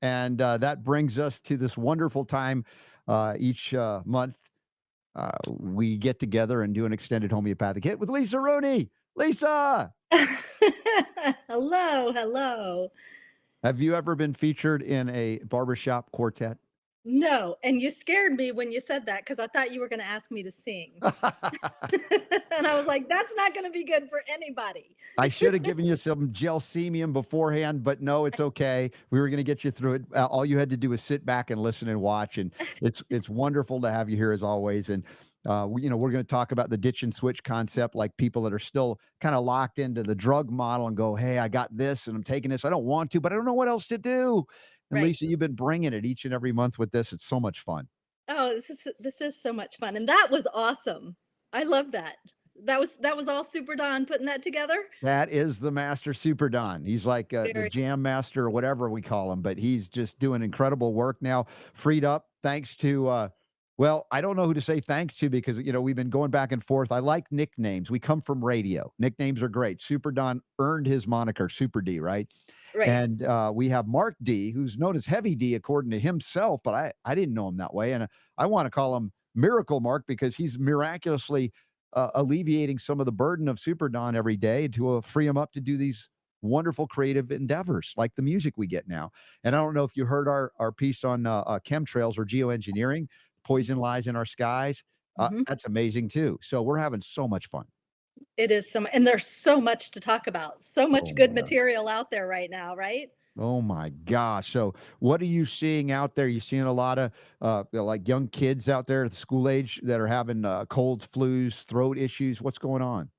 And that brings us to this wonderful time each month. We get together and do an extended homeopathic hit with Lisa Rooney. Lisa, Hello, hello. have you ever been featured in a barbershop quartet? No, and you scared me when you said that because I thought you were gonna ask me to sing. And I was like, "That's not gonna be good for anybody." I should have given you some gelsemium beforehand, but no, it's okay. We were going to get you through it. All you had to do was sit back and listen and watch, and it's wonderful to have you here as always. And we're going to talk about the ditch and switch concept, like people that are still kind of locked into the drug model and go, "Hey, I got this, and I'm taking this. I don't want to, but I don't know what else to do." And Right. Lisa, you've been bringing it each and every month with this. It's so much fun. Oh, this is so much fun, and that was awesome. I love that. That was all Super Don putting that together? That is the master super don. He's like, the Very jam master or whatever we call him, but he's just doing incredible work now, freed up thanks to, well, I don't know who to say thanks to because, we've been going back and forth. I like nicknames. We come from radio. Nicknames are great. Super Don earned his moniker, Super D, right? right. And we have Mark D, who's known as Heavy D according to himself, but I didn't know him that way. And I want to call him Miracle Mark because he's miraculously alleviating some of the burden of Super Don every day to free him up to do these wonderful creative endeavors like the music we get now. And I don't know if you heard our piece on chemtrails or geoengineering, poison lies in our skies. Mhm. That's amazing too. So we're having so much fun. It is and there's so much to talk about, so Oh much my good gosh. material out there right now, right? Oh my gosh. So what are you seeing out there? You seeing a lot of like young kids out there at the school age that are having colds, flus, throat issues? What's going on?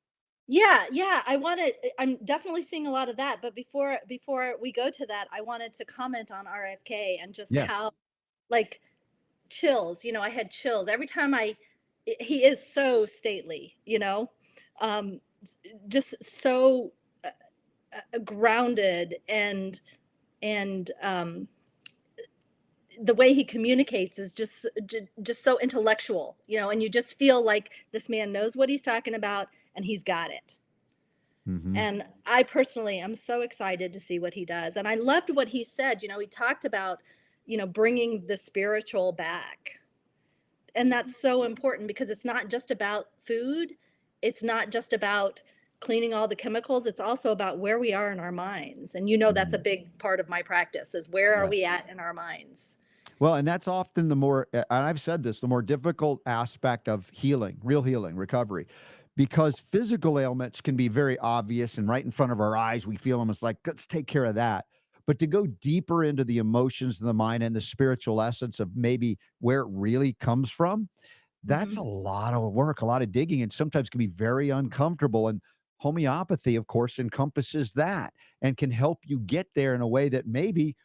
Yeah, yeah, I'm definitely seeing a lot of that, but before we go to that, I wanted to comment on RFK and just Yes. how, like, chills, I had chills every time he is so stately, just so, grounded and the way he communicates is just so intellectual, and you just feel like this man knows what he's talking about and he's got it. Hmm. And I personally am so excited to see what he does. And I loved what he said. He talked about, bringing the spiritual back. And that's so important because it's not just about food, it's not just about cleaning all the chemicals, it's also about where we are in our minds. And that's a big part of my practice is where are we Yes. at in our minds? Well, and that's often the more, and I've said this, the more difficult aspect of healing, real healing, recovery, because physical ailments can be very obvious and right in front of our eyes. We feel them. It's like, let's take care of that. But to go deeper into the emotions and the mind and the spiritual essence of maybe where it really comes from, that's Mhm. a lot of work, a lot of digging, and sometimes can be very uncomfortable. And homeopathy, of course, encompasses that and can help you get there in a way that maybe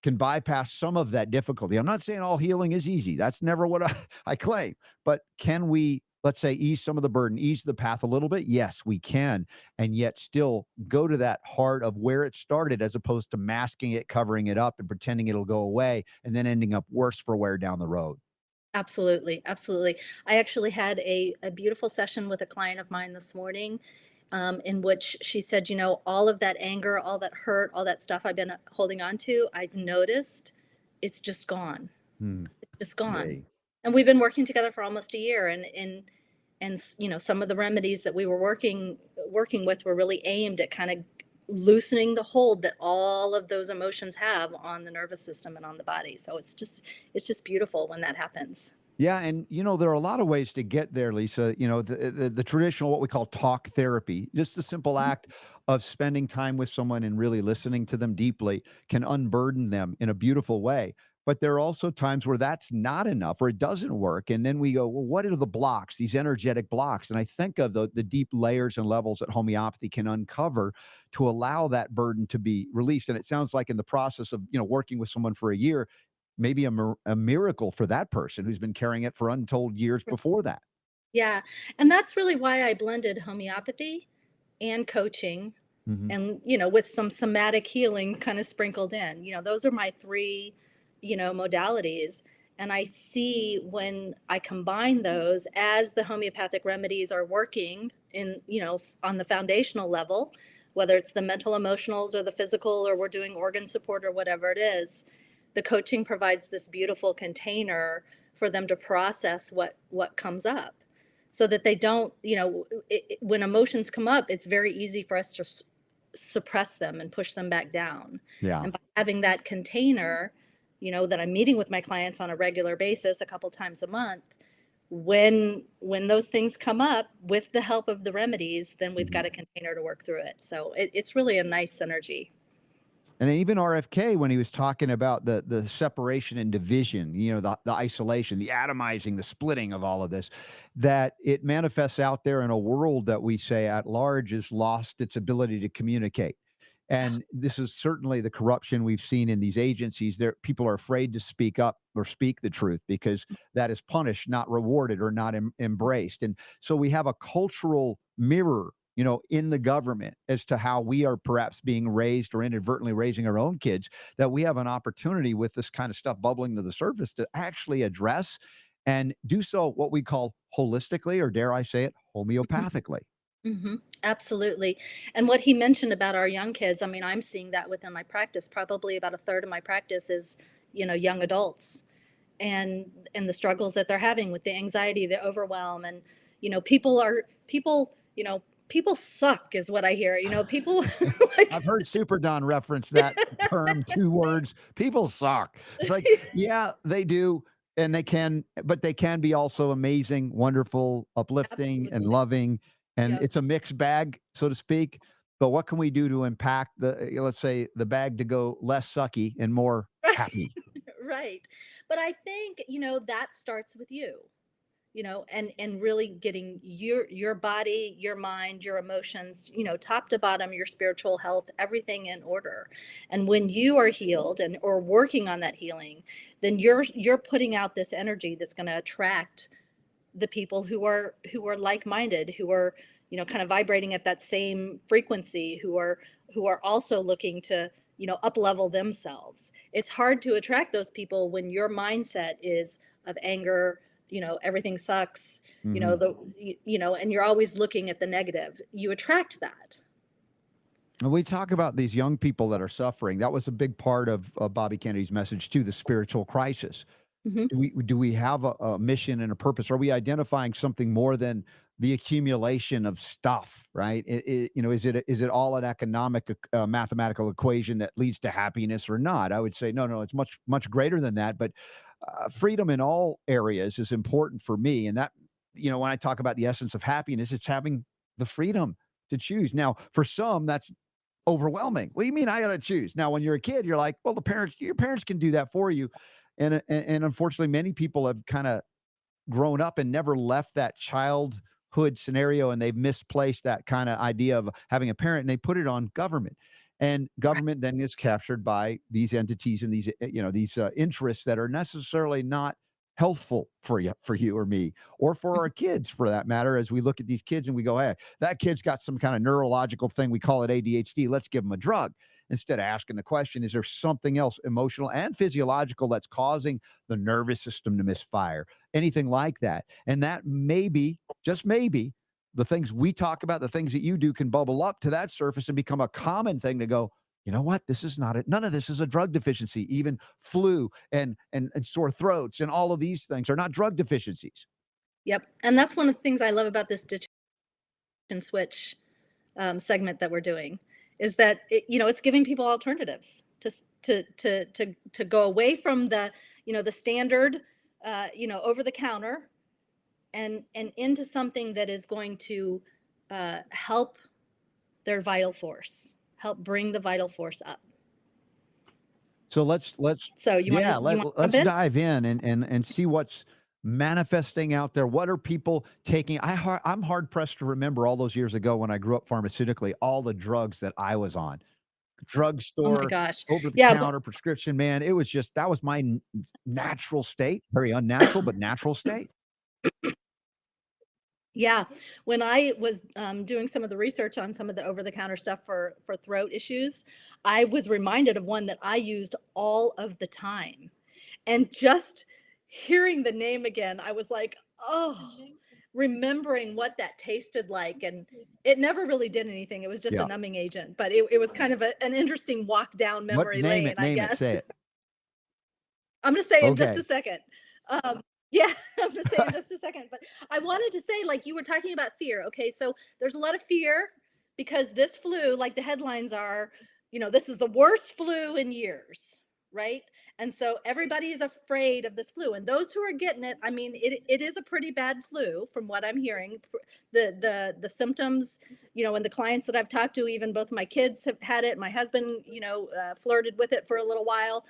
can bypass some of that difficulty. I'm not saying all healing is easy. That's never what I claim. But can we, let's say, ease some of the burden, ease the path a little bit? Yes, we can. And yet still go to that heart of where it started as opposed to masking it, covering it up, and pretending it'll go away and then ending up worse for wear down the road. Absolutely, absolutely. I actually had a beautiful session with a client of mine this morning, in which she said, all of that anger, all that hurt, all that stuff I've been holding on to, I've noticed it's just gone. Hmm. It's just gone. Yay. And we've been working together for almost a year, and some of the remedies that we were working with were really aimed at kind of loosening the hold that all of those emotions have on the nervous system and on the body. So it's just beautiful when that happens. Yeah, and there are a lot of ways to get there, Lisa. The traditional, what we call talk therapy, just the simple Mhm. act of spending time with someone and really listening to them deeply can unburden them in a beautiful way. But there are also times where that's not enough or it doesn't work. And then we go, well, what are the blocks, these energetic blocks? And I think of the deep layers and levels that homeopathy can uncover to allow that burden to be released. And it sounds like in the process of, working with someone for a year, maybe a miracle for that person who's been carrying it for untold years before that. Yeah, and that's really why I blended homeopathy and coaching Mhm. and, with some somatic healing kind of sprinkled in. Those are my 3, modalities, and I see when I combine those as the homeopathic remedies are working in, on the foundational level, whether it's the mental, emotionals, or the physical, or we're doing organ support or whatever it is, the coaching provides this beautiful container for them to process what comes up, so that they don't, when emotions come up, it's very easy for us to suppress them and push them back down. Yeah. And by having that container, that I'm meeting with my clients on a regular basis, a couple times a month, when those things come up with the help of the remedies, then we've Mhm. got a container to work through it. So it's really a nice synergy. And even RFK, when he was talking about the separation and division, the isolation, the atomizing, the splitting of all of this, that it manifests out there in a world that we say at large has lost its ability to communicate. Yeah. And this is certainly the corruption we've seen in these agencies. There, people are afraid to speak up or speak the truth because that is punished, not rewarded, or not embraced. And so we have a cultural mirror, in the government as to how we are perhaps being raised or inadvertently raising our own kids, that we have an opportunity with this kind of stuff bubbling to the surface to actually address and do so what we call holistically, or dare I say it, homeopathically. Hmm. Absolutely. And what he mentioned about our young kids, I mean, I'm seeing that within my practice. Probably about a third of my practice is, young adults, and the struggles that they're having with the anxiety, the overwhelm, and people suck is what I hear. People I've like heard Super Don reference that term, 2 words. People suck. It's like, yeah, they do, and they can, but they can be also amazing, wonderful, uplifting, and absolutely. loving, and Yep. it's a mixed bag, so to speak. But what can we do to impact let's say, the bag to go less sucky and more Right. happy? Right. But I think, that starts with you. And really getting your body, your mind, your emotions, top to bottom, your spiritual health, everything in order. And when you are healed and or working on that healing, then you're putting out this energy that's going to attract the people who are like-minded, who are, kind of vibrating at that same frequency, who are also looking to, up level themselves. It's hard to attract those people when your mindset is of anger, everything sucks, Mhm. and you're always looking at the negative. You attract that. And we talk about these young people that are suffering. That was a big part of Bobby Kennedy's message too, the spiritual crisis. Hmm. Do we have a mission and a purpose? Are we identifying something more than the accumulation of stuff, right? Is it all an economic, mathematical equation that leads to happiness or not? I would say no, no. It's much much greater than that. But freedom in all areas is important for me, and that, when I talk about the essence of happiness, it's having the freedom to choose. Now, for some, that's overwhelming. What do you mean I gotta choose? Now, when you're a kid, you're like, well, your parents can do that for you. And unfortunately, many people have kind of grown up and never left that childhood scenario, and they've misplaced that kind of idea of having a parent, and they put it on government. And Right. government then is captured by these entities and these interests that are necessarily not healthful for you or me, or for our kids for that matter. As we look at these kids and we go, hey, that kid's got some kind of neurological thing, we call it ADHD, let's give them a drug, instead of asking the question, is there something else emotional and physiological that's causing the nervous system to misfire, anything like that? And that maybe, just maybe, the things we talk about, the things that you do, can bubble up to that surface and become a common thing to go, you know what? This is not it. None of this is a drug deficiency. Even flu and sore throats and all of these things are not drug deficiencies. Yep. And that's one of the things I love about this ditch and switch segment that we're doing, is that it's giving people alternatives to go away from the standard, over the counter, and into something that is going to help their vital force, help bring the vital force up. So let's So yeah, you want to let's jump in? dive in and see what's manifesting out there. What are people taking? I'm hard pressed to remember all those years ago when I grew up pharmaceutically, all the drugs that I was on. Oh my Drugstore, gosh. over the Yeah, but counter prescription, man. It was just that was my natural state, very unnatural, but natural state. yeah, when I was doing some of the research on some of the over the counter stuff for throat issues, I was reminded of one that I used all of the time. And just hearing the name again, I was like, "Oh," remembering what that tasted like, and it never really did anything, it was just a Yeah. numbing agent, but it was kind of an interesting walk down What memory lane, I name it, say guess. it. I'm gonna say in just a Okay. second. Yeah, I'm gonna say in just a second. But I wanted to say, like you were talking about fear. Okay, so there's a lot of fear because this flu, like the headlines are, this is the worst flu in years, right? And so everybody is afraid of this flu. And those who are getting it, I mean, it is a pretty bad flu from what I'm hearing. The symptoms, and the clients that I've talked to, even both my kids have had it. My husband, flirted with it for a little while.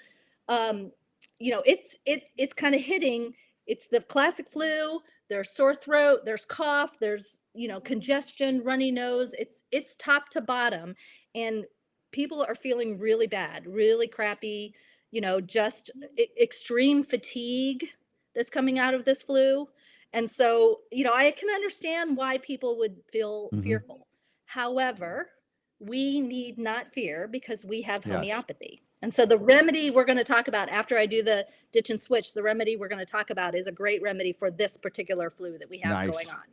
um it's kind of hitting. It's the classic flu. There's sore throat, there's cough, there's congestion, runny nose. It's top to bottom. And people are feeling really bad, really crappy. Just extreme fatigue that's coming out of this flu. And so I can understand why people would feel Mhm. fearful. However, we need not fear because we have Yes. homeopathy. And so the remedy we're going to talk about after I do the ditch and switch, the remedy we're going to talk about is a great remedy for this particular flu that we have going Nice. on.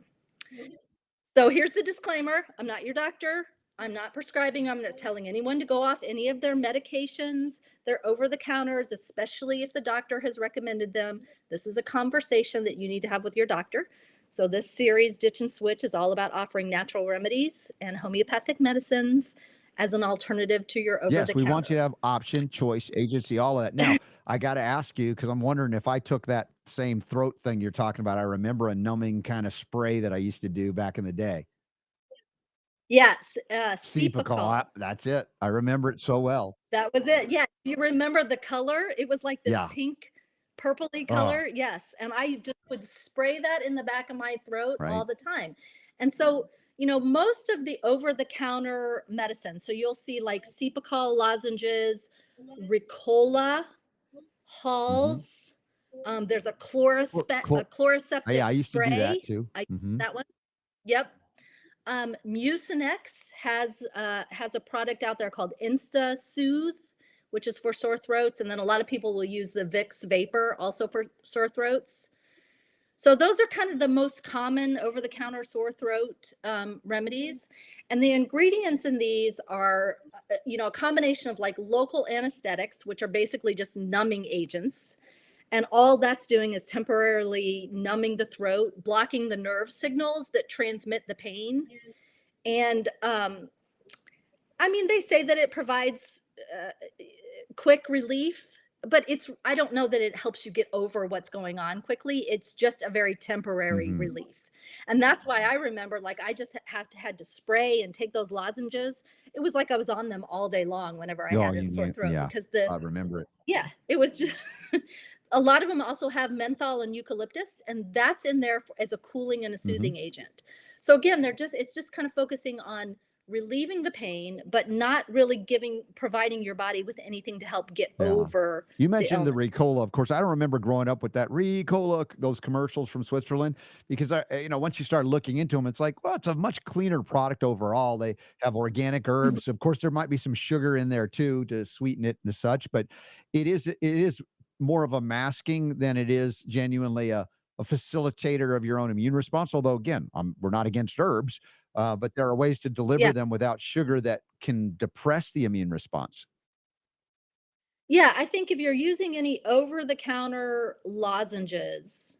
So here's the disclaimer. I'm not your doctor. I'm not prescribing. I'm not telling anyone to go off any of their medications. They're over the counters, especially if the doctor has recommended them. This is a conversation that you need to have with your doctor. So this series, Ditch and Switch, is all about offering natural remedies and homeopathic medicines as an alternative to your over Yes, the we want you counter. to have option, choice, agency, all of that. Now, I gotta ask you, because 'cause I'm wondering if I took that same throat thing you're talking about, I remember a numbing kinda spray that I used to do back in the day. Yes, Cepacol, Cepacol. that's it. I remember it so well. That was it. Yeah. You remember the color? It was like this Yeah. pink, purpley Oh, color. Yes. And I just would spray that in the back of my throat right. all the time. And so, most of the over the counter medicine, so you'll see like Cepacol lozenges, Ricola, Mhm. Halls. There's a Chlor yeah, chloroseptic I used to do that spray. too. I Mhm. that one. Yep. Mucinex has a product out there called Insta Soothe, which is for sore throats, and then a lot of people will use the Vicks Vapor also for sore throats. So those are kind of the most common over-the-counter sore throat remedies, and the ingredients in these are, a combination of like local anesthetics, which are basically just numbing agents, and all that's doing is temporarily numbing the throat, blocking the nerve signals that transmit the pain. And I mean, they say that it provides quick relief, but I don't know that it helps you get over what's going on quickly. It's just a very temporary Mhm. relief. And that's why I remember, like, I just had to spray and take those lozenges. It was like I was on them all day long whenever I Oh, had a you sore name throat yeah, because I remember it. yeah, it was just a lot of them also have menthol and eucalyptus, and that's in there as a cooling and a Mhm. soothing agent. So again, it's just kind of focusing on relieving the pain, but not really providing your body with anything to help get Yeah. over You the mentioned the illness. Ricola. Of course, I don't remember growing up with that Ricola, those commercials from Switzerland, because once you start looking into them, it's like, well, it's a much cleaner product overall. They have organic Mhm. herbs. Of course, there might be some sugar in there too to sweeten it and such, but it is more of a masking than it is genuinely a facilitator of your own immune response. Although again, we're not against herbs, but there are ways to deliver Yeah. them without sugar that can depress the immune response. Yeah, I think if you're using any over the counter lozenges,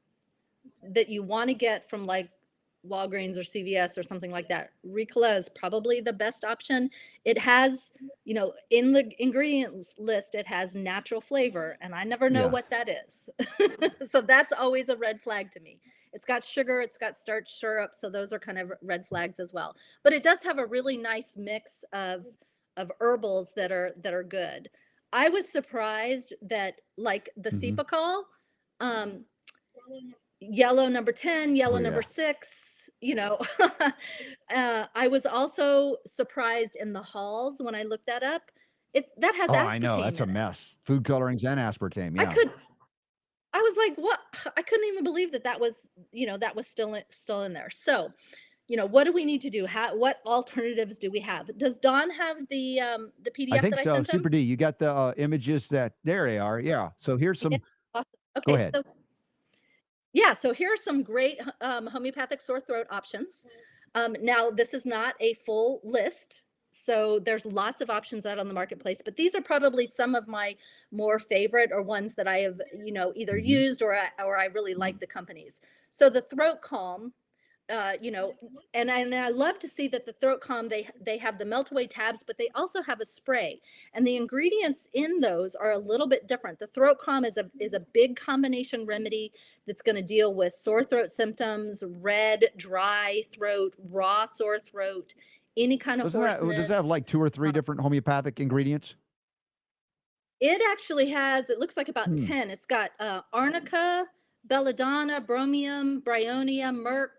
that you want to get from like Walgreens or CVS or something like that, Ricola is probably the best option. It has, in the ingredients list, it has natural flavor, and I never know Yeah. what that is. So that's always a red flag to me. It's got sugar, it's got starch syrup, so those are kind of red flags as well. But it does have a really nice mix of herbals that are good. I was surprised that like the Mhm. Cepacol, um, yellow number 10, Oh, yellow number yeah. 6, I was also surprised in the halls when I looked that up. That has Oh, I know, aspartame that's a in it. mess. Food colorings and aspartame, I yeah. could I was like, "What?" I couldn't even believe that was still in there. So, what do we need to do? What alternatives do we have? Does Don have the I PDF think that I so, sent him? Super D, you got the, images that there they are, yeah. So here's Yeah. some Awesome. go Okay, ahead. so yeah, so here are some great homeopathic sore throat options. Now, this is not a full list. So there's lots of options out on the marketplace, but these are probably some of my more favorite or ones that I have, either Mhm. used or I really like the companies. So the throat calm, and I love to see that the throat calm they have the melt away tabs, but they also have a spray, and the ingredients in those are a little bit different. The throat calm is a big combination remedy that's going to deal with sore throat symptoms, red, dry throat, raw sore throat, any kind of Does that have hoarseness. like 2 or 3 different homeopathic ingredients? It actually has, it looks like about Hmm. 10. It's got arnica, belladonna, bromium, bryonia, myrrh,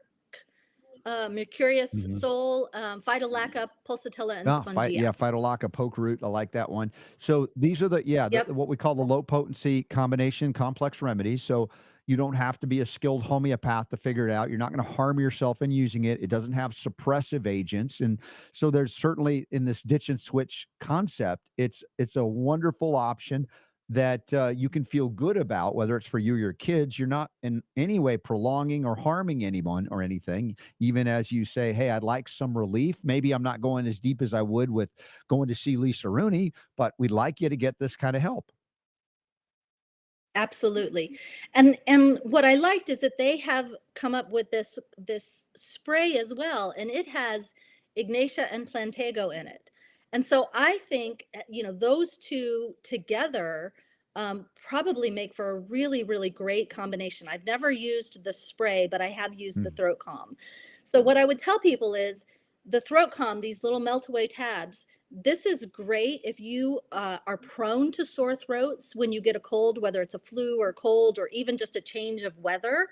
Mercurius Mhm. Sol, Phytolacca, Pulsatilla, and Spongia. Phytolacca, poke root, I like that one. So these are the Yep, what we call the low potency combination complex remedies. So you don't have to be a skilled homeopath to figure it out. You're not gonna harm yourself in using it. It doesn't have suppressive agents, and so there's certainly in this ditch and switch concept, it's a wonderful option that, you can feel good about, whether it's for you or your kids. You're not in any way prolonging or harming anyone or anything, even as you say, "Hey, I'd like some relief. Maybe I'm not going as deep as I would with going to see Lisa Rooney, but we'd like you to get this kind of help." absolutely. And what I liked is that they have come up with this spray as well, and it has Ignatia and Plantago in it. And so I think those two together probably make for a really really great combination. I've never used the spray, but I have used the Mm. throat calm. So what I would tell people is the throat calm, these little melt away tabs, this is great if you are prone to sore throats when you get a cold, whether it's a flu or cold or even just a change of weather.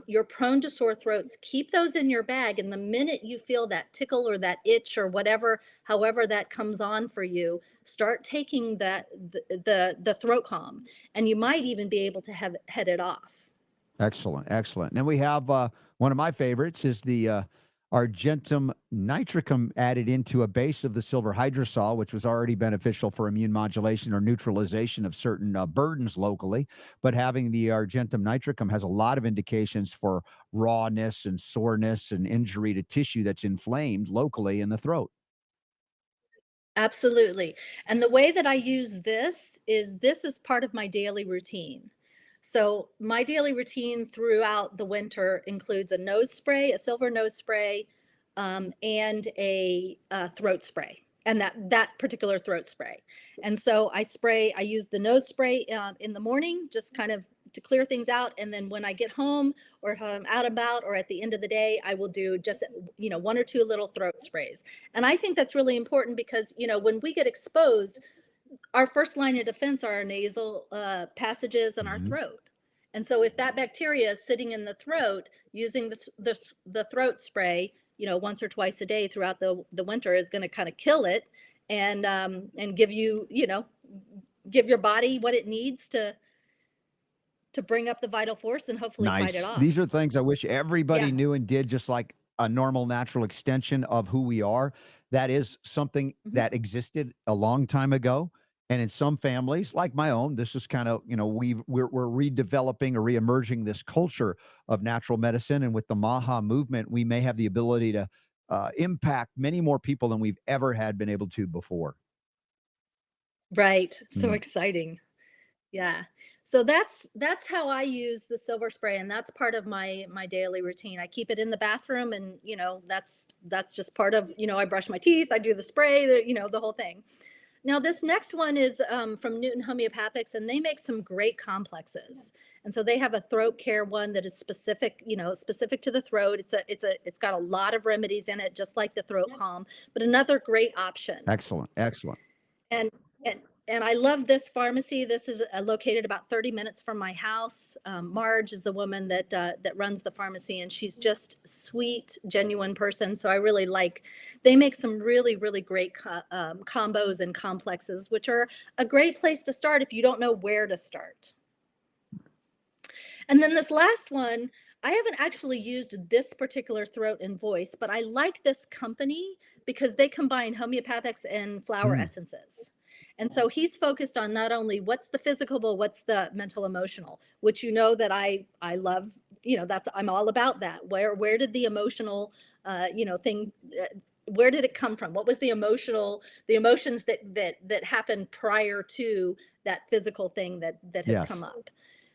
You're prone to sore throats. Keep those in your bag. And the minute you feel that tickle or that itch or whatever, however that comes on for you, start taking the throat calm, and you might even be able to have head it off. Excellent, excellent. And then we have one of my favorites is the Argentum nitricum added into a base of the silver hydrosol, which was already beneficial for immune modulation or neutralization of certain burdens locally. But having the Argentum nitricum has a lot of indications for rawness and soreness and injury to tissue that's inflamed locally in the throat. Absolutely. And the way that I use this is part of my daily routine. So my daily routine throughout the winter includes a nose spray, a silver nose spray, and a throat spray, and that particular throat spray. And so I spray. I use the nose spray in the morning, just kind of to clear things out, and then when I get home or if I'm out and about or at the end of the day, I will do just one or two little throat sprays. And I think that's really important because, when we get exposed, our first line of defense are our nasal passages and our Mhm. throat. And so if that bacteria is sitting in the throat, using the throat spray, once or twice a day throughout the winter is going to kind of kill it and give give your body what it needs to bring up the vital force and hopefully fight it Nice. These off. are things I wish everybody Yeah. knew and did, just like a normal natural extension of who we are. That is something Mhm. that existed a long time ago. And in some families, like my own, this is kind of, we're redeveloping or reemerging this culture of natural medicine. And with the Maha movement, we may have the ability to impact many more people than we've ever had been able to before. Right. So Mm. exciting. Yeah. So that's how I use the silver spray, and that's part of my daily routine. I keep it in the bathroom, and that's just part of, I brush my teeth, I do the spray, the whole thing. Now this next one is from Newton Homeopathics, and they make some great complexes. And so they have a throat care one that is specific, specific to the throat. It's got a lot of remedies in it, just like the throat calm, but another great option. Excellent. Excellent. And and I love this pharmacy. This is located about 30 minutes from my house. Marge is the woman that runs the pharmacy, and she's just sweet, genuine person. So I really like. They make some really really great combos and complexes, which are a great place to start if you don't know where to start. And then this last one, I haven't actually used this particular throat and voice, but I like this company because they combine homeopathics and flower Mm. essences. And so he's focused on not only what's the physical, but what's the mental emotional, which that I love, that's I'm all about that. Where did the emotional thing where did it come from? What was the emotions that happened prior to that physical thing that has come Yes. up?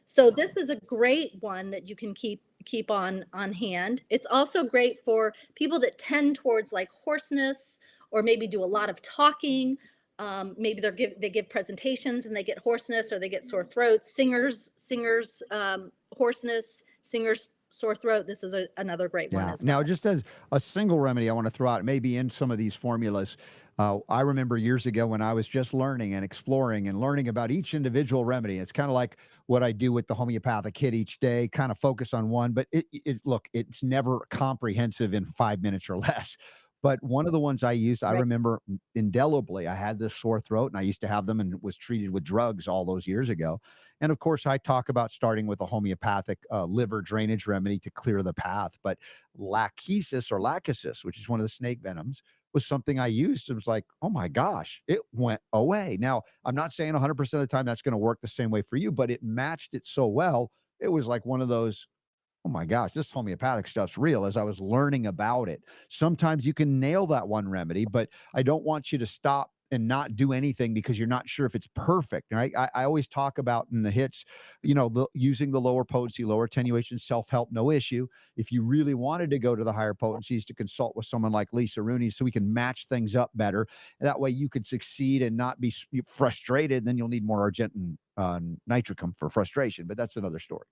So this is a great one that you can keep on hand. It's also great for people that tend towards like hoarseness, or maybe do a lot of talking. Maybe they give presentations and they get hoarseness, or they get sore throats. Singers hoarseness, singers sore throat. This is another great one Yeah. as Now, well. just as a single remedy, I want to throw out maybe in some of these formulas. I remember years ago when I was just learning and exploring and learning about each individual remedy. It's kind of like what I do with the homeopathic kit each day, kind of focus on one, but look, it's never comprehensive in 5 minutes or less. But one of the ones I used, I Right. remember indelibly, I had this sore throat and I used to have them and was treated with drugs all those years ago. And of course, I talk about starting with a homeopathic liver drainage remedy to clear the path. But lachesis or lachesis, which is one of the snake venoms, was something I used. It was like, oh my gosh, it went away. Now, I'm not saying 100% of the time that's going to work the same way for you, but it matched it so well. It was like one of those, oh my gosh, this homeopathic stuff's real as I was learning about it. Sometimes you can nail that one remedy, but I don't want you to stop and not do anything because you're not sure if it's perfect. Right. I always talk about in the hits, using the lower potency, lower attenuation, self help, no issue. If you really wanted to go to the higher potencies, to consult with someone like Lisa Rooney so we can match things up better. That way you could succeed and not be frustrated. Then you'll need more argent nitricum for frustration, but that's another story.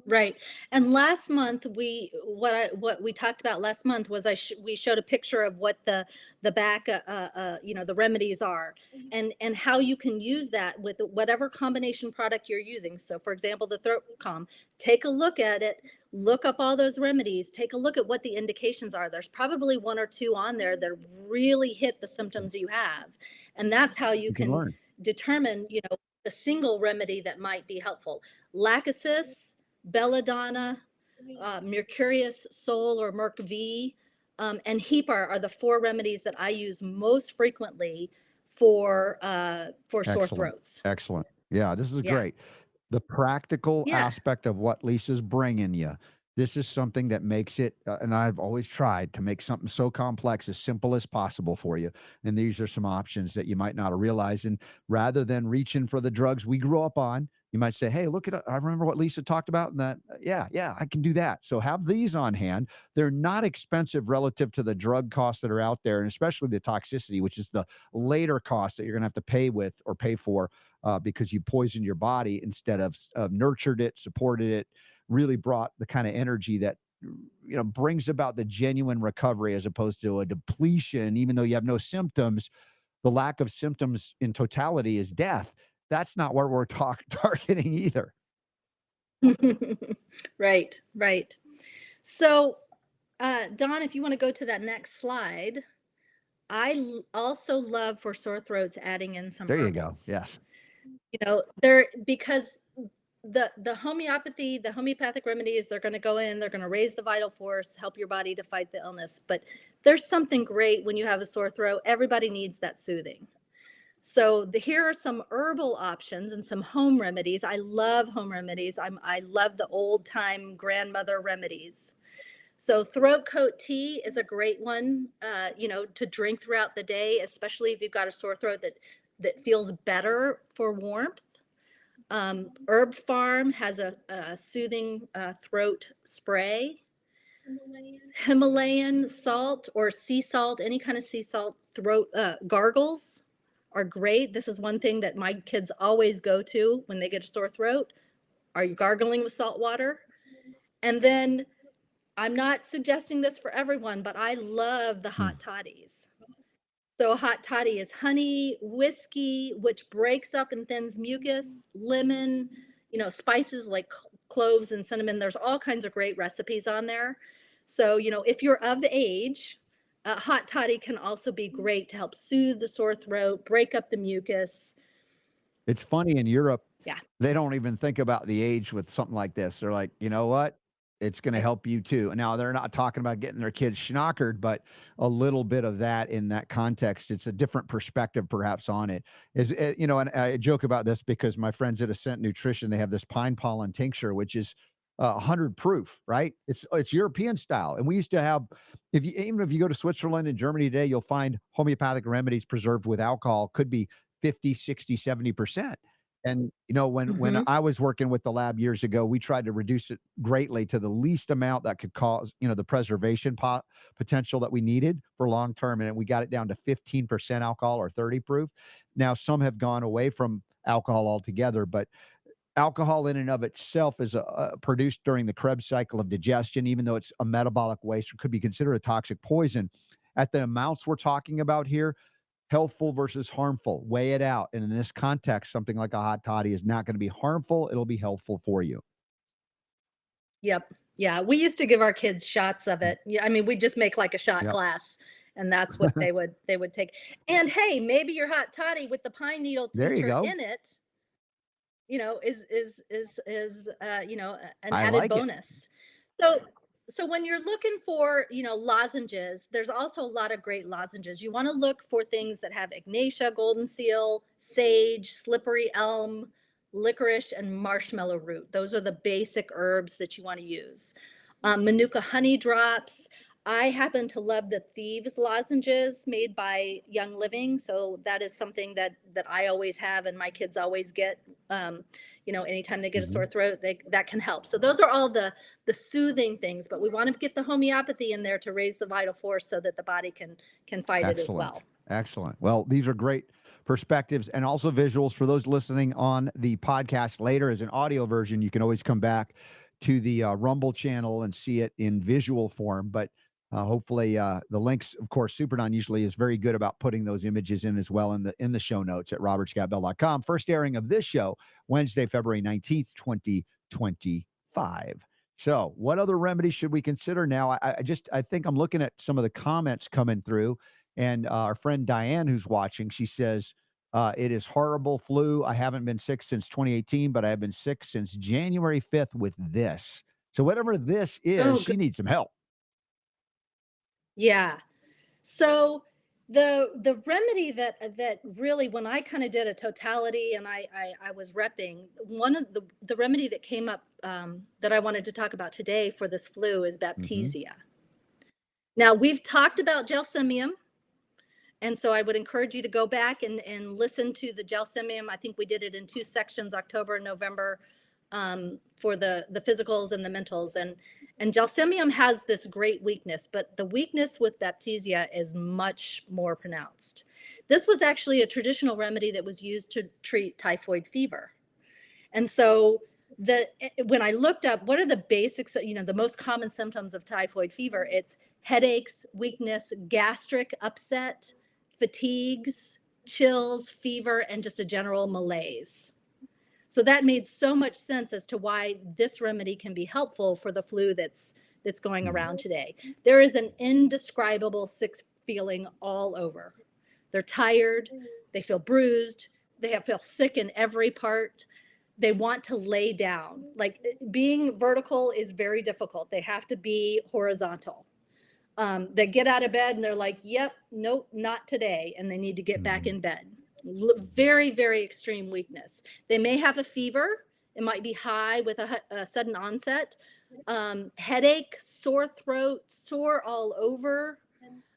Right. And last month what we talked about last month was we showed a picture of what the back the remedies are, and how you can use that with whatever combination product you're using. So for example, the throat calm, take a look at it, look up all those remedies, take a look at what the indications are. There's probably one or two on there that really hit the symptoms you have. And that's how you You can can learn. determine, the single remedy that might be helpful. Lachesis, belladonna, mercurius sol or merc v, and hepar are the four remedies that I use most frequently for sore Excellent. throats. Excellent. Yeah, this is Yeah. great. The practical Yeah. aspect of what Lisa's bringing you. This is something that makes it, and I've always tried to make something so complex as simple as possible for you. And these are some options that you might not have realized. And rather than reaching for the drugs we grew up on, you might say, "Hey, look at I remember what Lisa talked about, and that, yeah, yeah, I can do that." So have these on hand. They're not expensive relative to the drug costs that are out there, and especially the toxicity, which is the later cost that you're going to have to pay with or pay for because you poisoned your body instead of nurtured it, supported it, really brought the kind of energy that brings about the genuine recovery as opposed to a depletion. Even though you have no symptoms, the lack of symptoms in totality is death. That's not what we're targeting either. Right, right. So, Don, if you want to go to that next slide, also love for sore throats adding in some There you go. herbals. Yes. They're because the homeopathic remedies, they're going to go in, they're going to raise the vital force, help your body to fight the illness. But there's something great when you have a sore throat. Everybody needs that soothing. So here are some herbal options and some home remedies. I love home remedies. I love the old time grandmother remedies. So throat coat tea is a great one, to drink throughout the day, especially if you've got a sore throat that feels better for warmth. Herb Farm has a soothing throat spray. Himalayan salt or sea salt, any kind of sea salt throat gargles are great. This is one thing that my kids always go to when they get a sore throat. Are you gargling with salt water? And then I'm not suggesting this for everyone, but I love the Hmm. hot toddies. So a hot toddy is honey, whiskey, which breaks up and thins mucus, lemon, spices like cloves and cinnamon. There's all kinds of great recipes on there. So, if you're of the age, hot toddy can also be great to help soothe the sore throat, break up the mucus. It's funny in Europe, Yeah. they don't even think about the age with something like this. They're like, "You know what? It's gonna Right. help you too." Now, they're not talking about getting their kids schnockered, but a little bit of that in that context. It's a different perspective perhaps on it. And I joke about this because my friends at Ascent Nutrition, they have this pine pollen tincture, which is 100 proof, right? It's European style. And we used to have, if you even if you go to Switzerland and Germany today, you'll find homeopathic remedies preserved with alcohol could be 50, 60, 70%. And when Mhm. I was working with the lab years ago, we tried to reduce it greatly to the least amount that could cause, the preservation potential that we needed for long term. And we got it down to 15% alcohol or 30 proof. Now, some have gone away from alcohol altogether, but alcohol in and of itself is produced during the Krebs cycle of digestion, even though it's a metabolic waste or could be considered a toxic poison. At the amounts we're talking about here, healthful versus harmful, weigh it out. And in this context, something like a hot toddy is not going to be harmful. It'll be helpful for you. Yep. Yeah, we used to give our kids shots of Mm. it. Yeah, I mean, we'd just make like a shot Yep. glass, and that's what they would take. And hey, maybe your hot toddy with the pine needle There you tincture go. in it, an I added like it. bonus. So so when you're looking for, lozenges, there's also a lot of great lozenges. You want to look for things that have ignatia, golden seal, sage, slippery elm, licorice, and marshmallow root. Those are the basic herbs that you want to use. Manuka honey drops. I happen to love the thieves lozenges made by Young Living, so that is something that I always have and my kids always get. Anytime they get a sore Mhm. throat, that can help. So those are all the soothing things, but we want to get the homeopathy in there to raise the vital force so that the body can fight it as Excellent. well. Excellent. Well, these are great perspectives and also visuals for those listening on the podcast later as an audio version. You can always come back to the Rumble channel and see it in visual form. But hopefully, the links, of course, Superdon usually is very good about putting those images in as well in the show notes at robertscottbell.com. First airing of this show, Wednesday, February 19th, 2025. So, what other remedies should we consider now? I think I'm looking at some of the comments coming through, and our friend Diane, who's watching, she says, it is horrible flu. I haven't been sick since 2018, but I have been sick since January 5th with this. So, whatever this is, Oh, good. she needs some help. Yeah. So the remedy that really, when I kind of did a totality and I was repping, one of the remedy that came up, that I wanted to talk about today for this flu is Hmm. Baptisia. Now we've talked about gelsemium, and so I would encourage you to go back and listen to the gelsemium. I think we did it in two sections, October and November, for the physicals and the mentals. And gelsemium has this great weakness, but the weakness with Baptisia is much more pronounced. This was actually a traditional remedy that was used to treat typhoid fever. And so when I looked up what are the basics, the most common symptoms of typhoid fever, it's headaches, weakness, gastric upset, fatigues, chills, fever, and just a general malaise. So that made so much sense as to why this remedy can be helpful for the flu that's going Hmm. around today. There is an indescribable sick feeling all over. They're tired, they feel bruised, feel sick in every part. They want to lay down. Like, being vertical is very difficult. They have to be horizontal. They get out of bed and they're like, "Yep, nope, not today," and they need to get back Hmm. in bed. Very, very extreme weakness. They may have a fever. It might be high with a sudden onset. Headache, sore throat, sore all over.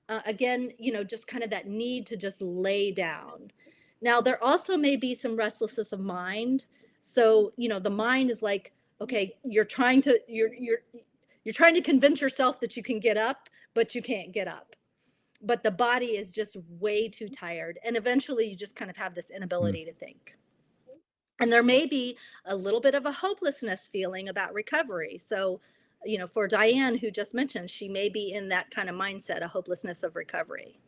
Again, just kind of that need to just lay down. Now, there also may be some restlessness of mind. So, the mind is like, okay, you're trying to convince yourself that you can get up, but you can't get up. But the body is just way too tired. And eventually you just kind of have this inability to think. And there may be a little bit of a hopelessness feeling about recovery. So, for Diane, who just mentioned, she may be in that kind of mindset, a hopelessness of recovery.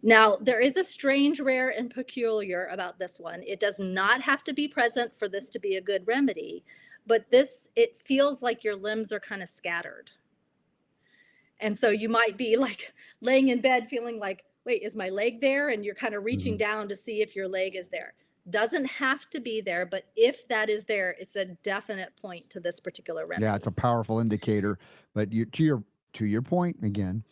Now, there is a strange, rare, and peculiar about this one. It does not have to be present for this to be a good remedy, but it feels like your limbs are kind of scattered. And so you might be like laying in bed feeling like, wait, is my leg there? And you're kind of reaching Hmm. down to see if your leg is there. Doesn't have to be there, but if that is there, it's a definite point to this particular Yeah, it's a remedy. powerful indicator. But to your point again,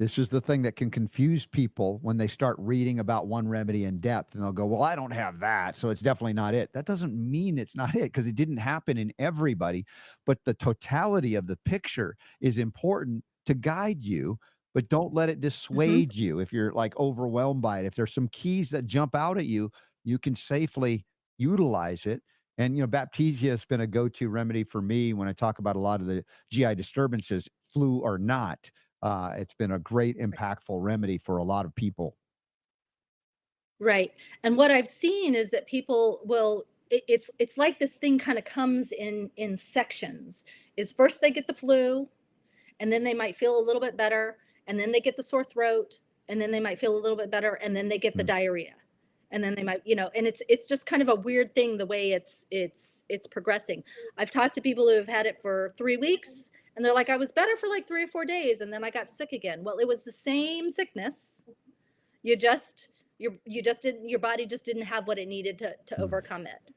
This is the thing that can confuse people when they start reading about one remedy in depth, and they'll go, "Well, I don't have that, so it's definitely not it." That doesn't mean it's not it because it didn't happen in everybody, but the totality of the picture is important to guide you, but don't let it Mhm. dissuade you if you're, like, overwhelmed by it. If there's some keys that jump out at you, you can safely utilize it, and, Baptisia has been a go-to remedy for me when I talk about a lot of the GI disturbances, flu or not. It's been a great impactful remedy for a lot of people. Right. And what I've seen is that people will it's like this thing kind of comes in sections. Is first they get the flu, and then they might feel a little bit better, and then they get the sore throat, and then they might feel a little bit better, and then they get the Mm. diarrhea. And then they might, and it's just kind of a weird thing the way it's progressing. I've talked to people who have had it for 3 weeks and they're like I was better for like 3 or 4 days and then I got sick again. Well, it was the same sickness. You just you just didn't your body just didn't have what it needed to Mm. overcome it.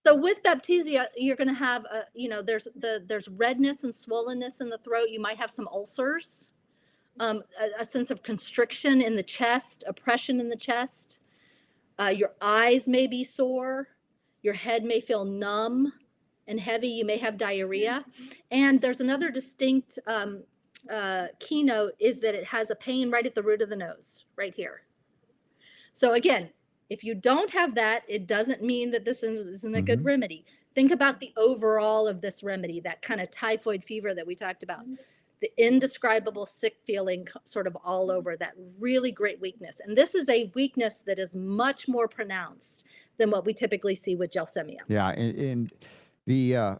So with Baptisia, you're going to have there's redness and swollenness in the throat. You might have some ulcers, a sense of constriction in the chest, oppression in the chest. Your eyes may be sore. Your head may feel numb and heavy. You may have diarrhea. And there's another distinct keynote is that it has a pain right at the root of the nose, right here. So again, if you don't have that, it doesn't mean that this isn't a good Mhm. remedy. Think about the overall of this remedy, that kind of typhoid fever that we talked about, the indescribable sick feeling sort of all over, that really great weakness. And this is a weakness that is much more pronounced than what we typically see with gelsemium. Yeah, and the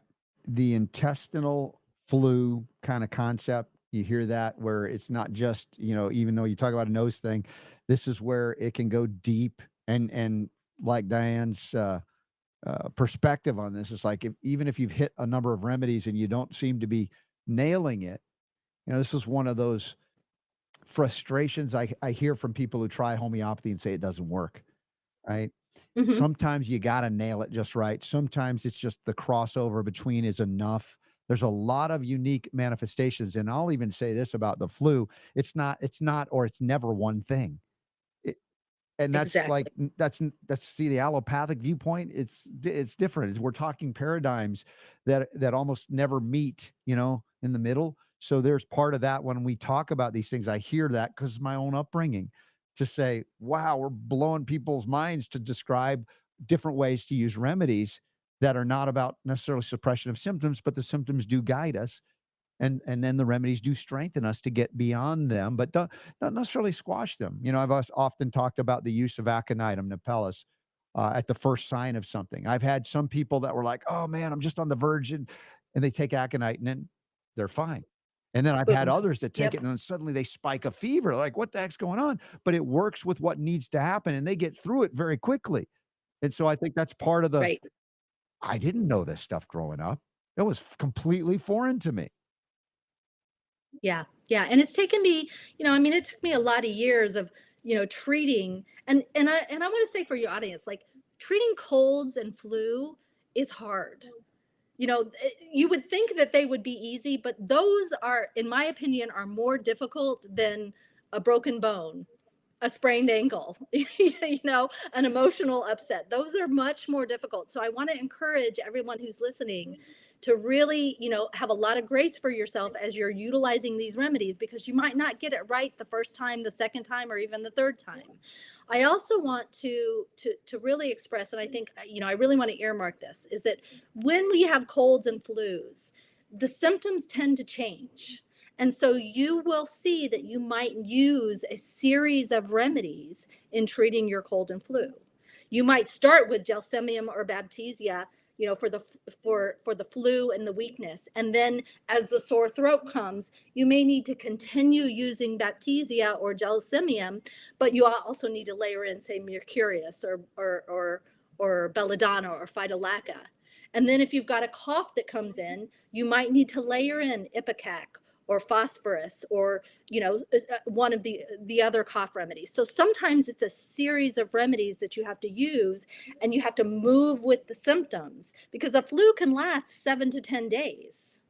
intestinal flu kinda concept, you hear that where it's not just, even though you talk about a nose thing, this is where it can go deep and like Diane's, perspective on this is like if even if you've hit a number of remedies and you don't seem to be nailing it, this is one of those frustrations I hear from people who try homeopathy and say it doesn't work, right? Hmm. Sometimes you gotta nail it just right. Sometimes it's just the crossover between is enough. There's a lot of unique manifestations, and I'll even say this about the flu, it's not or it's never one thing. And that's like Exactly. that's see the allopathic viewpoint, it's different. We're talking paradigms that almost never meet, in the middle. So there's part of that when we talk about these things, I hear that because my own upbringing to say, wow, we're blowing people's minds to describe different ways to use remedies that are not about necessarily suppression of symptoms, but the symptoms do guide us and then the remedies do strengthen us to get beyond them, but don't not necessarily squash them. I've often talked about the use of aconitum napellus at the first sign of something. I've had some people that were like, "Oh man, I'm just on the verge," and they take aconite and then they're fine. And then I've had Boom. others that take Yep. it and then suddenly they spike a fever. Like, what the heck's going on? But it works with what needs to happen, and they get through it very quickly. And so I think that's part of the. Right. I didn't know this stuff growing up. It was completely foreign to me. Yeah, yeah, and it's taken me, I mean, it took me a lot of years of, treating, and I want to say for your audience, like treating colds and flu is hard. You would think that they would be easy, but those are, in my opinion, are more difficult than a broken bone, a sprained ankle, an emotional upset. Those are much more difficult. So I want to encourage everyone who's listening to really, have a lot of grace for yourself as you're utilizing these remedies because you might not get it right the first time, the second time, or even the third time. I also want to really express, and I think, I really want to earmark this, is that when we have colds and flus, the symptoms tend to change. And so you will see that you might use a series of remedies in treating your cold and flu. You might start with gelsemium or baptisia, for the flu and the weakness. And then as the sore throat comes, you may need to continue using baptisia or gelsemium, but you also need to layer in, say, mercurius or belladonna or phytolacca. And then if you've got a cough that comes in, you might need to layer in ipecac or phosphorus or one of the other cough remedies. So sometimes it's a series of remedies that you have to use, and you have to move with the symptoms because a flu can last 7 to 10 days.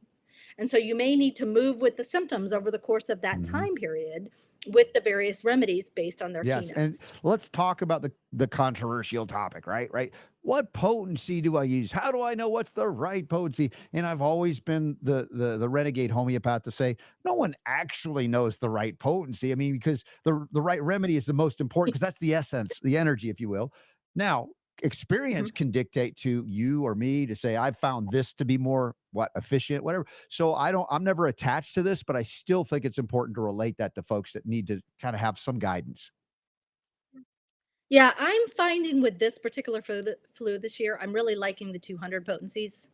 And so you may need to move with the symptoms over the course of that Mhm. time period with the various remedies based on their Yes, and keynotes. let's talk about the controversial topic, right? Right. What potency do I use? How do I know what's the right potency? And I've always been the renegade homeopath to say no one actually knows the right potency. I mean, because the right remedy is the most important because that's the essence, the energy, if you will. Now, experience Mhm. can dictate to you or me to say I've found this to be more what efficient, whatever. So I'm never attached to this, but I still think it's important to relate that to folks that need to kind of have some guidance. Yeah, I'm finding with this particular flu this year, I'm really liking the 200 potencies.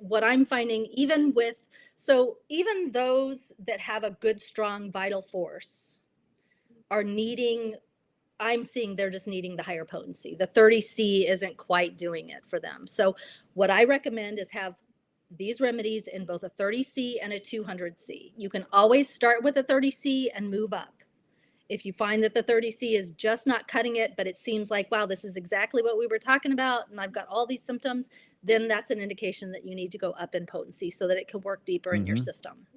What I'm finding, even with, so even those that have a good, strong vital force are needing, I'm seeing they're just needing the higher potency. The 30C isn't quite doing it for them. So what I recommend is have these remedies in both a 30C and a 200C. You can always start with a 30C and move up. If you find that the 30C is just not cutting it, but it seems like, wow, this is exactly what we were talking about, and I've got all these symptoms, then that's an indication that you need to go up in potency so that it can work deeper in your Mhm. system.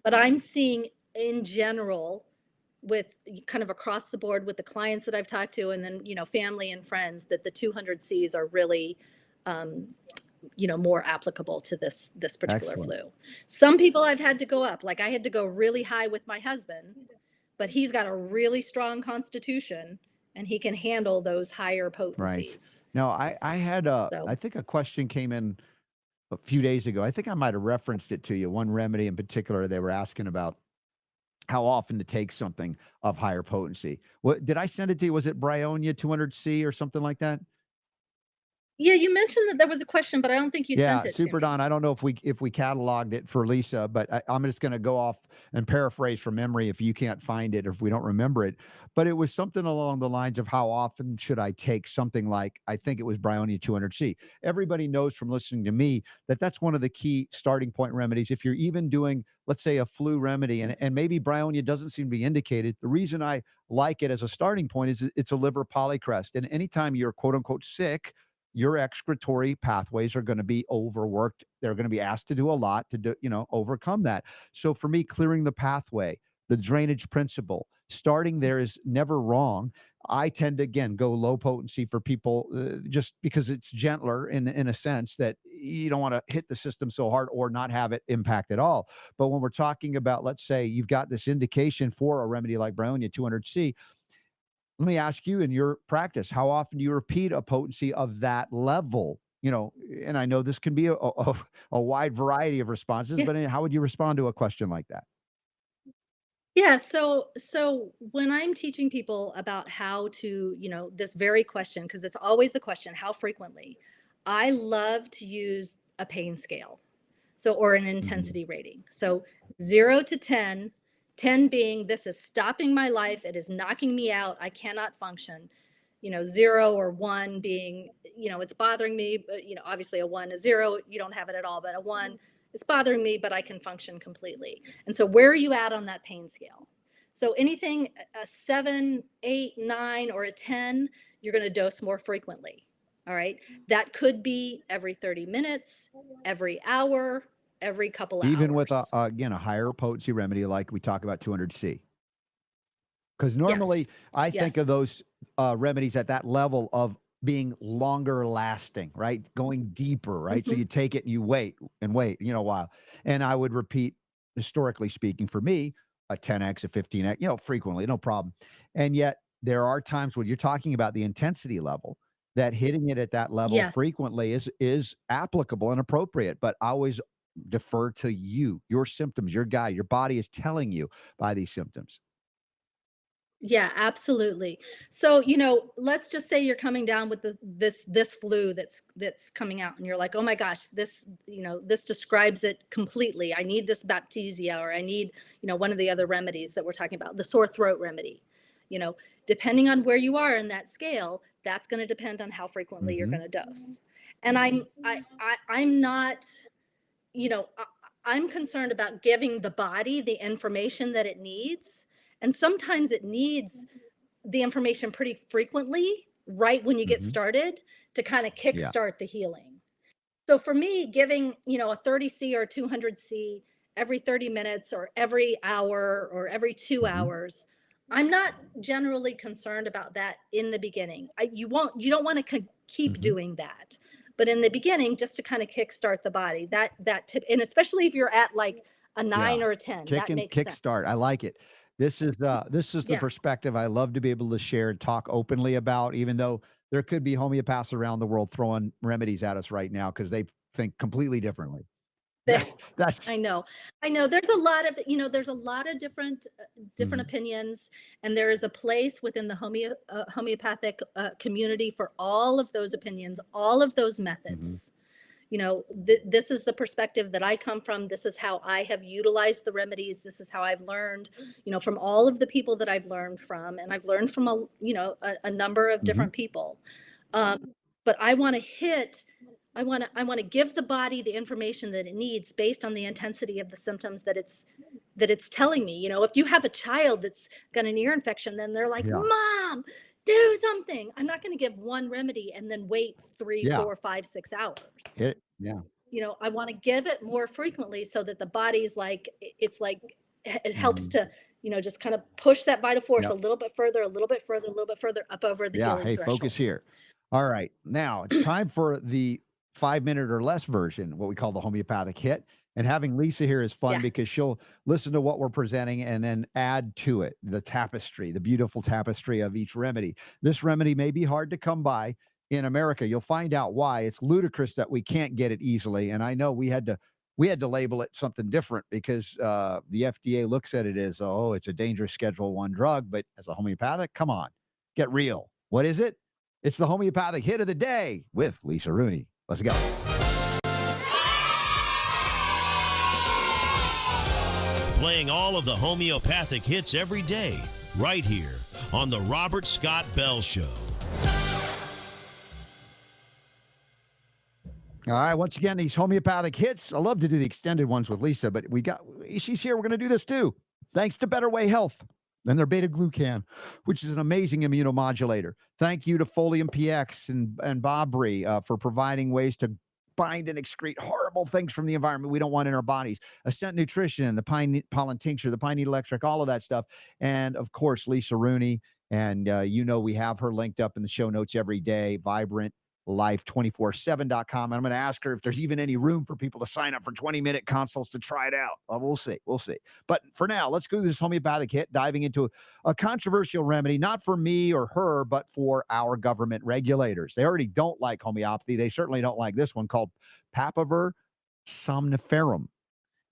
But I'm seeing in general, with kind of across the board with the clients that I've talked to, and then, family and friends, that the 200Cs are really, um, more applicable to this particular Excellent. flu. Some people I've had to go up, like I had to go really high with my husband, but he's got a really strong constitution and he can handle those higher Right. potencies. Now, I had I So, think a question came in a few days ago. I think I might have referenced it to you. One remedy in particular, they were asking about how often to take something of higher potency. What did I send it to you? Was it Bryonia 200C or something like that? yeah, you mentioned that there was a question, but I don't think you sent Yeah, it to Super Don. me. I don't know if we cataloged it for Lisa, but I'm just going to go off and paraphrase from memory if you can't find it or if we don't remember it. But it was something along the lines of how often should I take something like I think it was Bryonia 200C. Everybody knows from listening to me that that's one of the key starting point remedies. If you're even doing, let's say, a flu remedy, and maybe Bryonia doesn't seem to be indicated. The reason I like it as a starting point is it's a liver polycrest, and anytime you're quote unquote sick your excretory pathways are going to be overworked. They're going to be asked to do a lot to do, overcome that. So for me, clearing the pathway, the drainage principle, starting there is never wrong. I tend to again go low potency for people just because it's gentler in a sense that you don't want to hit the system so hard or not have it impact at all. But when we're talking about, let's say you've got this indication for a remedy like Bryonia 200C, let me ask you in your practice, how often do you repeat a potency of that level? And I know this can be a wide variety of responses, Yeah. but how would you respond to a question like that? Yeah, so when I'm teaching people about how to, this very question, because it's always the question, how frequently, I love to use a pain scale. So, or an Mhm. intensity rating. So 0 to 10, 10 being this is stopping my life, it is knocking me out, I cannot function. 0 or 1 being, it's bothering me, but obviously a 1, a 0, you don't have it at all, but a 1, it's bothering me, but I can function completely. And so where are you at on that pain scale? So anything a 7, 8, 9, or a 10, you're going to dose more frequently. All right. That could be every 30 minutes, every hour, every couple of Even with hours. again, a higher potency remedy like we talk about 200C. Because normally Yes. I think Yes. of those remedies at that level of being longer lasting, right? Going deeper, right? So Hmm. you take it and you wait and wait, a while. And I would repeat, historically speaking, for me, a 10x, a 15x, frequently, no problem. And yet there are times when you're talking about the intensity level that hitting it at that level Yeah. frequently is applicable and appropriate. But I always defer to you, your symptoms, your guide, your body is telling you by these symptoms. Yeah, absolutely. So, let's just say you're coming down with this flu that's coming out and you're like, "Oh my gosh, this describes it completely. I need this Baptisia or I need, one of the other remedies that we're talking about, the sore throat remedy." You know, Depending on where you are in that scale, that's going to depend on how frequently you're Hmm. going to dose. And I'm not, you know, I, I'm concerned about giving the body the information that it needs. And sometimes it needs the information pretty frequently, right when you get Hmm. started, to kind of Yeah. kickstart the healing. So for me, giving, a 30C or 200C every 30 minutes or every hour or every 2 Mhm, hours, I'm not generally concerned about that in the beginning. You don't want to keep mhm. doing that. But in the beginning, just to kind of kickstart the body, that tip, and especially if you're at like a Yeah. 9 or a 10, Kick that and makes sense. kickstart. I like it. This is the Yeah. perspective I love to be able to share and talk openly about, even though there could be homeopaths around the world throwing remedies at us right now because they think completely differently. That that's I know. I know there's a lot of, there's a lot of different Mhm, opinions, and there is a place within the homeopathic community for all of those opinions, all of those mhm. methods. This is the perspective that I come from. This is how I have utilized the remedies. This is how I've learned, from all of the people that I've learned from, and I've learned from a number of Mhm. different people. But I want to hit I want to give the body the information that it needs based on the intensity of the symptoms that it's telling me. If you have a child that's got an ear infection, then they're like, Yeah. "Mom, do something." I'm not going to give one remedy and then wait three, Yeah. 4, 5, 6 hours. Hit yeah. I want to give it more frequently so that the body's like, it's like it helps Mhm. to, just kind of push that vital force a Yep. little bit further, a little bit further, a little bit further up over the Yeah. healing Hey, focus threshold. here. All right. Now it's time for the 5 minute or less version, what we call the homeopathic hit. And having Lisa here is fun Yeah. because she'll listen to what we're presenting and then add to it the tapestry, the beautiful tapestry of each remedy. This remedy may be hard to come by in America. You'll find out why. It's ludicrous that we can't get it easily. And I know we had to label it something different because the FDA looks at it as, oh, it's a dangerous Schedule One drug, but as a homeopathic, come on, get real. What is it? It's the homeopathic hit of the day with Lisa Rooney. Let's go. Playing all of the homeopathic hits every day, right here on The Robert Scott Bell Show. All right. Once again, these homeopathic hits. I love to do the extended ones with Lisa, but she's here. We're going to do this too. Thanks to Better Way Health and their beta glucan, which is an amazing immunomodulator. Thank you to Folium PX and Bobry for providing ways to bind and excrete horrible things from the environment we don't want in our bodies. Ascent Nutrition, the pollen tincture, the pine needle extract, all of that stuff. And of course, Lisa Rooney. And we have her linked up in the show notes every day. Vibrant life247.com. I'm going to ask her if there's even any room for people to sign up for 20-minute consults to try it out. We'll see. We'll see. But for now, let's go to this homeopathic hit, diving into a controversial remedy, not for me or her, but for our government regulators. They already don't like homeopathy. They certainly don't like this one called Papaver somniferum.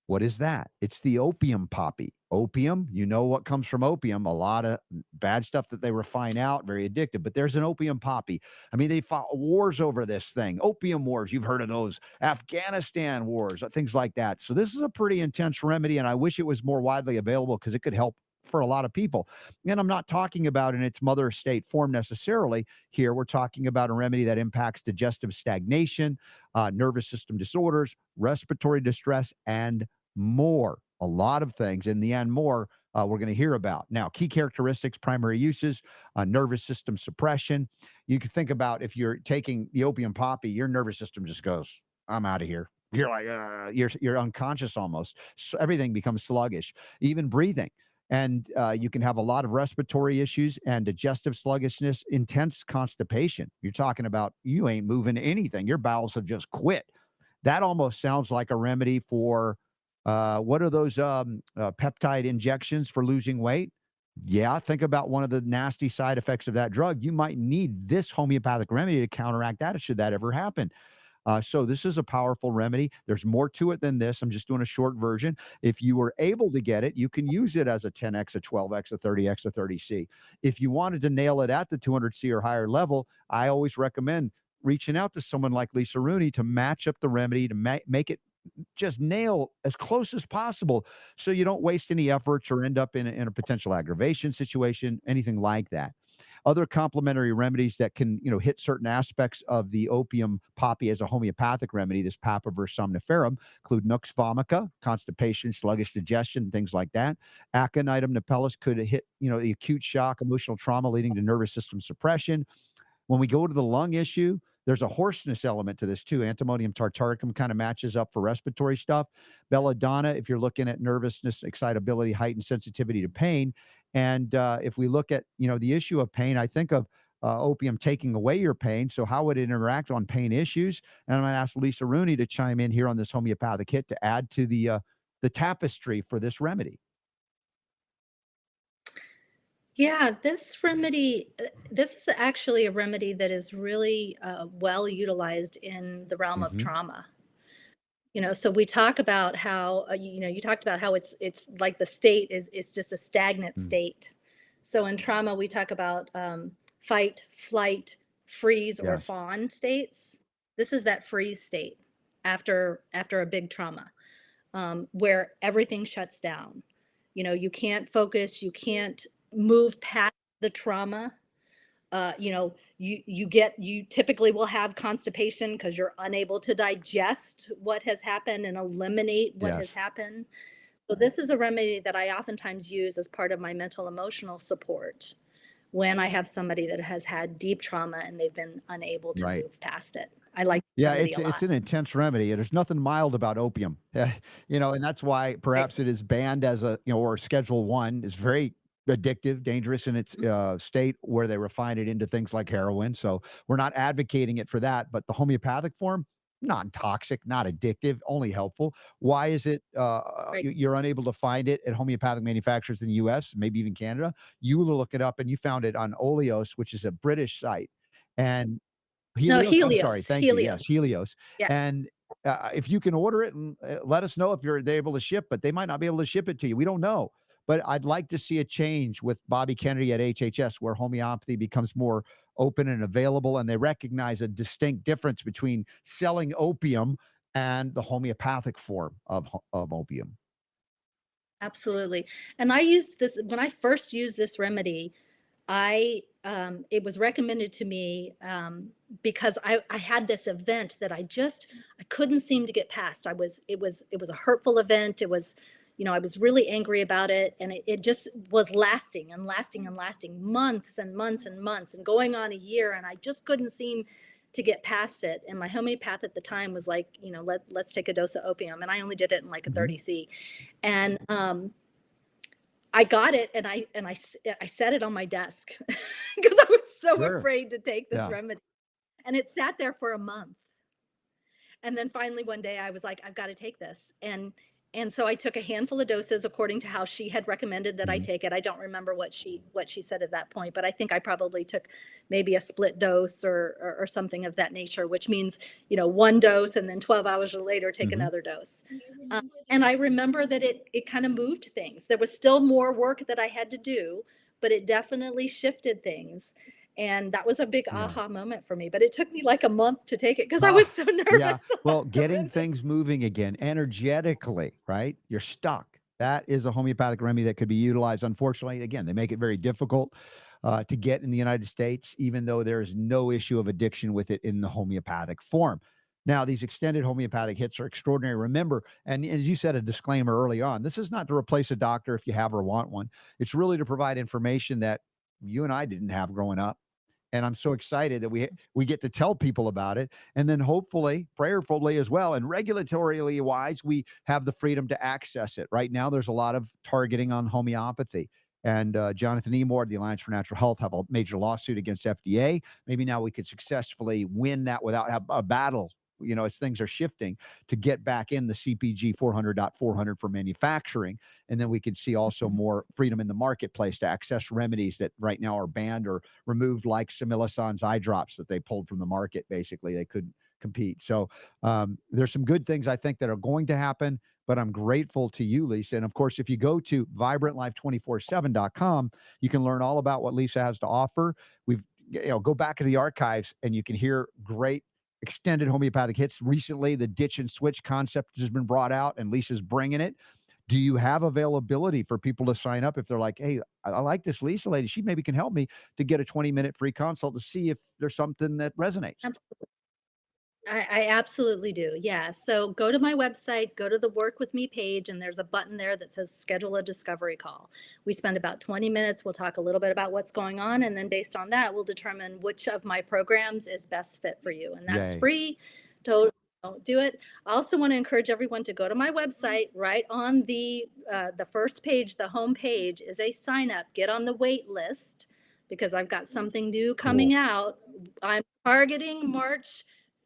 What is that? It's the opium poppy. Opium, you know what comes from opium, a lot of bad stuff that they refine out, very addictive. But there's an opium poppy. I mean, they fought wars over this thing. Opium wars, you've heard of those. Afghanistan wars, things like that. So this is a pretty intense remedy, and I wish it was more widely available because it could help for a lot of people. And I'm not talking about in its mother state form necessarily here. We're talking about a remedy that impacts digestive stagnation, nervous system disorders, respiratory distress, and more. A lot of things. In the end, more we're going to hear about. Now, key characteristics, primary uses, nervous system suppression. You can think about if you're taking the opium poppy, your nervous system just goes, I'm out of here. You're like, you're unconscious almost. So everything becomes sluggish, even breathing. And you can have a lot of respiratory issues and digestive sluggishness, intense constipation. You're talking about you ain't moving anything. Your bowels have just quit. That almost sounds like a remedy for what are those peptide injections for losing weight? Yeah, think about one of the nasty side effects of that drug. You might need this homeopathic remedy to counteract that, should that ever happen. So this is a powerful remedy. There's more to it than this. I'm just doing a short version. If you were able to get it, you can use it as a 10x, a 12x, a 30x, a 30C. If you wanted to nail it at the 200C or higher level, I always recommend reaching out to someone like Lisa Rooney to match up the remedy to make it just nail as close as possible so you don't waste any efforts or end up in a potential aggravation situation, anything like that. Other complementary remedies that can, hit certain aspects of the opium poppy as a homeopathic remedy, this Papaver somniferum, include Nux vomica, constipation, sluggish digestion, things like that. Aconitum napellus could hit, the acute shock, emotional trauma leading to nervous system suppression. When we go to the lung issue, There's a hoarseness element to this too. Antimonium tartaricum kind of matches up for respiratory stuff. Belladonna, if you're looking at nervousness, excitability, heightened sensitivity to pain. And if we look at, the issue of pain, I think of opium taking away your pain. So how would it interact on pain issues? And I'm going to ask Lisa Rooney to chime in here on this homeopathic hit to add to the tapestry for this remedy. Yeah, this is actually a remedy that is really well utilized in the realm of Hmm. trauma. So we talk about how, you talked about how it's like the state is just a stagnant Mm. state. So in trauma, we talk about fight, flight, freeze, or Yes. fawn states. This is that freeze state after a big trauma, where everything shuts down. You can't focus, you can't move past the trauma. You typically will have constipation because you're unable to digest what has happened and eliminate what has Yes. happened. So this is a remedy that I oftentimes use as part of my mental emotional support when I have somebody that has had deep trauma and they've been unable to Right. move past it. I like the Yeah, remedy it's a it's lot. an intense remedy, and there's nothing mild about opium. And that's why Right. perhaps it is banned as or Schedule 1. It's very addictive, dangerous in its, state where they refine it into things like heroin, so we're not advocating it for that, but the homeopathic form, non-toxic, not addictive, only helpful. Why is it, Right. you're unable to find it at homeopathic manufacturers in the US, maybe even Canada? You will look it up, and you found it on Oleos, which is a British site, and No, Helios? I'm sorry, Helios. thank you, Helios. yes, Helios, Yeah. and, if you can order it and, let us know if they're able to ship, but they might not be able to ship it to you, we don't know, but I'd like to see a change with Bobby Kennedy at HHS where homeopathy becomes more open and available, and they recognize a distinct difference between selling opium and the homeopathic form of opium. Absolutely. And I used this when I first used this remedy. I it was recommended to me because I had this event that I couldn't seem to get past. It was a hurtful event. It was, I was really angry about it, and it just was lasting and lasting and lasting months and months and months and going on a year, and I just couldn't seem to get past it. And my homeopath at the time was like, let's take a dose of opium, and I only did it in like a Mhm. 30C, and I got it and I set it on my desk because I was so Sure. afraid to take this Yeah. remedy, and it sat there for a month. And then finally one day I was like, "I've gotta take this." And so I took a handful of doses according to how she had recommended that I Mhm. take it. I don't remember what she said at that point, but I think I probably took maybe a split dose or something of that nature, which means, one dose and then 12 hours later take Mhm. another dose. And I remember that it kind of moved things. There was still more work that I had to do, but it definitely shifted things. And that was a big Yeah. aha moment for me, but it took me like a month to take it because I was Ah, so yeah. nervous about Well, the getting remedy. things moving again energetically, right? You're stuck. That is a homeopathic remedy that could be utilized. Unfortunately, again, they make it very difficult to get in the United States, even though there is no issue of addiction with it in the homeopathic form. Now, these extended homeopathic hits are extraordinary. Remember, and as you said, a disclaimer early on, this is not to replace a doctor if you have or want one. It's really to provide information that you and I didn't have growing up, and I'm so excited that we get to tell people about it, and then hopefully, prayerfully as well, and regulatorily wise, we have the freedom to access it. Right now, there's a lot of targeting on homeopathy. And Jonathan Emord, the Alliance for Natural Health, have a major lawsuit against FDA. Maybe now we could successfully win that without a battle. As things are shifting to get back in the CPG 400.400 for manufacturing. And then we could see also Mhm. more freedom in the marketplace to access remedies that right now are banned or removed, like Similasan's eye drops that they pulled from the market. Basically, they couldn't compete. So there's some good things I think that are going to happen. But I'm grateful to you, Lisa. And of course, if you go to vibrantlife247.com, you can learn all about what Lisa has to offer. Go back to the archives and you can hear great extended homeopathic hits. Recently, the ditch and switch concept has been brought out, and Lisa's bringing it. Do you have availability for people to sign up if they're like, hey, I like this Lisa lady. She maybe can help me to get a 20-minute free consult to see if there's something that resonates? Absolutely. I absolutely do. Yeah. So go to my website, go to the Work With Me page, and there's a button there that says schedule a discovery call. We spend about 20 minutes. We'll talk a little bit about what's going on. And then based on that, we'll determine which of my programs is best fit for you. And that's Yay. free. Totally. Don't do it. I also want to encourage everyone to go to my website. Right on the first page, the home page is a sign up. Get on the wait list because I've got something new Cool. coming out. I'm targeting March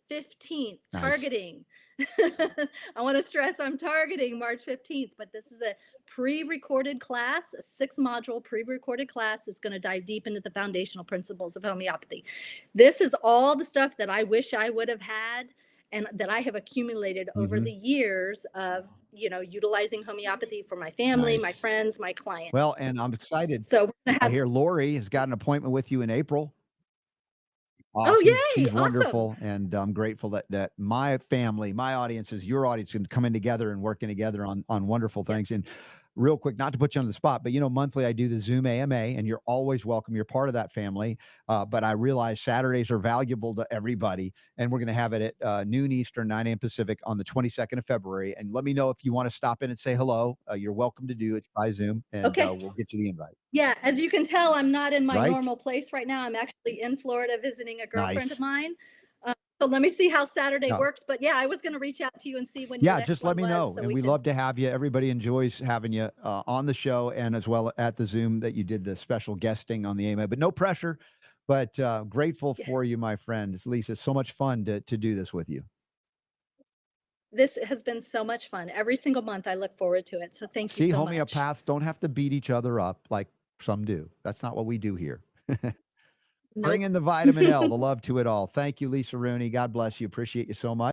15th, Nice. targeting. I want to stress I'm targeting March 15th, but this is a pre recorded class, a 6 module pre recorded class that's going to dive deep into the foundational principles of homeopathy. This is all the stuff that I wish I would have had and that I have accumulated over Mhm. the years of, utilizing homeopathy for my family, my Nice. friends, my clients. Well, and I'm excited. So we're going to I have, hear Lori has got an appointment with you in April. oh, She's yay, awesome. wonderful, and I'm grateful that my family, my audience is your audience and coming together and working together on wonderful Yeah. things. And real quick, not to put you on the spot, but monthly I do the Zoom AMA, and you're always welcome. You're part of that family. But I realize Saturdays are valuable to everybody, and we're going to have it at noon Eastern, 9 a.m. Pacific on the 22nd of February. And let me know if you want to stop in and say hello. You're welcome to do it by Zoom, and Okay. we'll get you the invite. Yeah, as you can tell, I'm not in my Right? normal place right now. I'm actually in Florida visiting a girlfriend of Nice. mine. So let me see how Saturday No, works. But yeah, I was going to reach out to you and see when your yeah, next just let one me was know, so and we we can. love to have you. Everybody enjoys having you on the show, and as well at the Zoom that you did the special guesting on the AMA. But no pressure. But grateful Yeah, for you, my friend. It's Lisa. So much fun to do this with you. this has been so much fun. Every single month, I look forward to it. So thank you See, so much. homeopaths don't have to beat each other up like some do. That's not what we do here. Bring Nope. in the vitamin L, the love to it all. Thank you, Lisa Rooney. God bless you. Appreciate you so much.